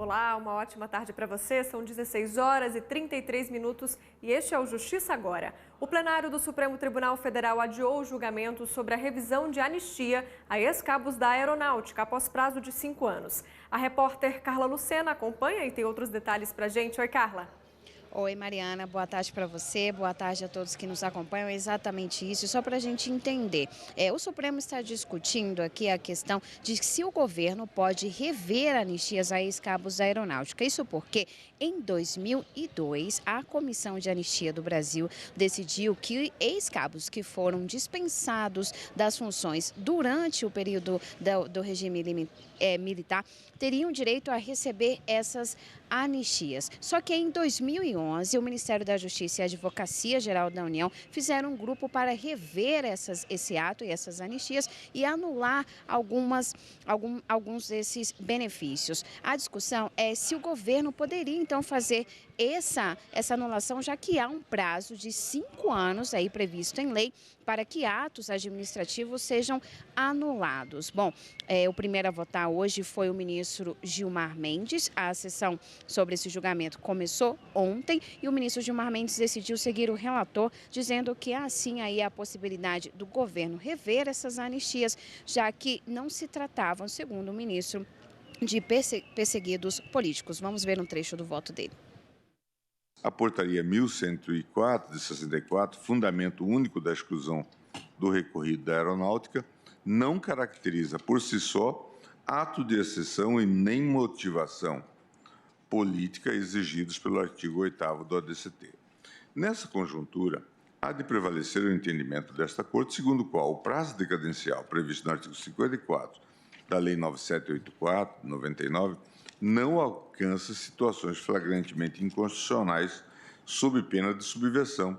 Olá, uma ótima tarde para você. São 16 horas e 33 minutos e este é o Justiça Agora. O plenário do Supremo Tribunal Federal adiou o julgamento sobre a revisão de anistia a ex-cabos da Aeronáutica após prazo de 5 anos. A repórter Carla Lucena acompanha e tem outros detalhes para a gente. Oi, Carla. Oi, Mariana, boa tarde para você, boa tarde a todos que nos acompanham. É exatamente isso, só para a gente entender. O Supremo está discutindo aqui a questão de se o governo pode rever anistias a ex-cabos da Aeronáutica. Isso porque, em 2002, a Comissão de Anistia do Brasil decidiu que ex-cabos que foram dispensados das funções durante o período do regime militar teriam direito a receber essas anistias. Só que em 2011, o Ministério da Justiça e a Advocacia Geral da União fizeram um grupo para rever esse ato e essas anistias e anular alguns desses benefícios. A discussão é se o governo poderia então fazer essa anulação, já que há um prazo de 5 anos aí previsto em lei para que atos administrativos sejam anulados. Bom, o primeiro a votar hoje foi o ministro Gilmar Mendes. A sessão sobre esse julgamento começou ontem e o ministro Gilmar Mendes decidiu seguir o relator, dizendo que há sim aí a possibilidade do governo rever essas anistias, já que não se tratavam, segundo o ministro, de perseguidos políticos. Vamos ver um trecho do voto dele. A portaria 1104 de 64, fundamento único da exclusão do recorrido da aeronáutica, não caracteriza por si só ato de exceção e nem motivação política exigidos pelo artigo 8º do ADCT. Nessa conjuntura, há de prevalecer o entendimento desta Corte, segundo o qual o prazo decadencial previsto no artigo 54 da Lei 9784/99 não alcança situações flagrantemente inconstitucionais sob pena de subversão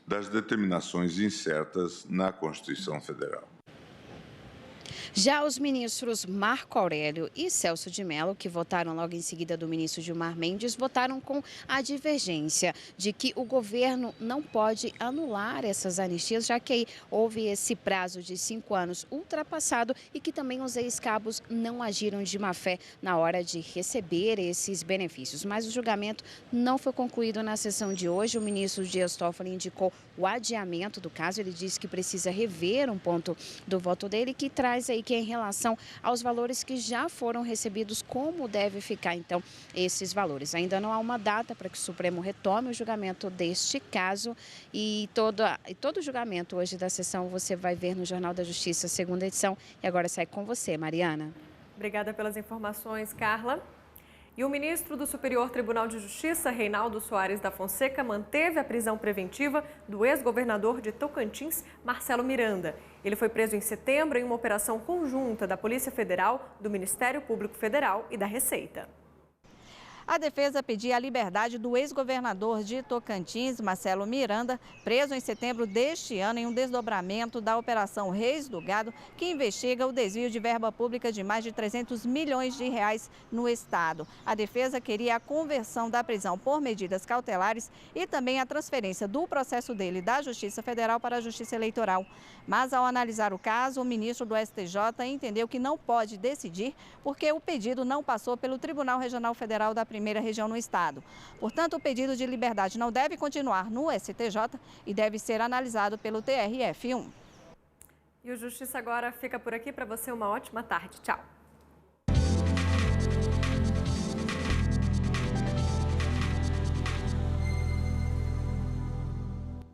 das determinações incertas na Constituição Federal. Já os ministros Marco Aurélio e Celso de Mello, que votaram logo em seguida do ministro Gilmar Mendes, votaram com a divergência de que o governo não pode anular essas anistias, já que aí houve esse prazo de 5 anos ultrapassado e que também os ex-cabos não agiram de má fé na hora de receber esses benefícios. Mas o julgamento não foi concluído na sessão de hoje. O ministro Dias Toffoli indicou o adiamento do caso. Ele disse que precisa rever um ponto do voto dele, que traz aí que em relação aos valores que já foram recebidos, como deve ficar então esses valores. Ainda não há uma data para que o Supremo retome o julgamento deste caso e todo o julgamento hoje da sessão você vai ver no Jornal da Justiça, segunda edição. E agora sai com você, Mariana. Obrigada pelas informações, Carla. E o ministro do Superior Tribunal de Justiça, Reinaldo Soares da Fonseca, manteve a prisão preventiva do ex-governador de Tocantins, Marcelo Miranda. Ele foi preso em setembro em uma operação conjunta da Polícia Federal, do Ministério Público Federal e da Receita. A defesa pedia a liberdade do ex-governador de Tocantins, Marcelo Miranda, preso em setembro deste ano em um desdobramento da Operação Reis do Gado, que investiga o desvio de verba pública de mais de 300 milhões de reais no estado. A defesa queria a conversão da prisão por medidas cautelares e também a transferência do processo dele da Justiça Federal para a Justiça Eleitoral. Mas, ao analisar o caso, o ministro do STJ entendeu que não pode decidir porque o pedido não passou pelo Tribunal Regional Federal da Primeira Região no estado. Portanto, o pedido de liberdade não deve continuar no STJ e deve ser analisado pelo TRF1. E o Justiça Agora fica por aqui. Para você, uma ótima tarde. Tchau.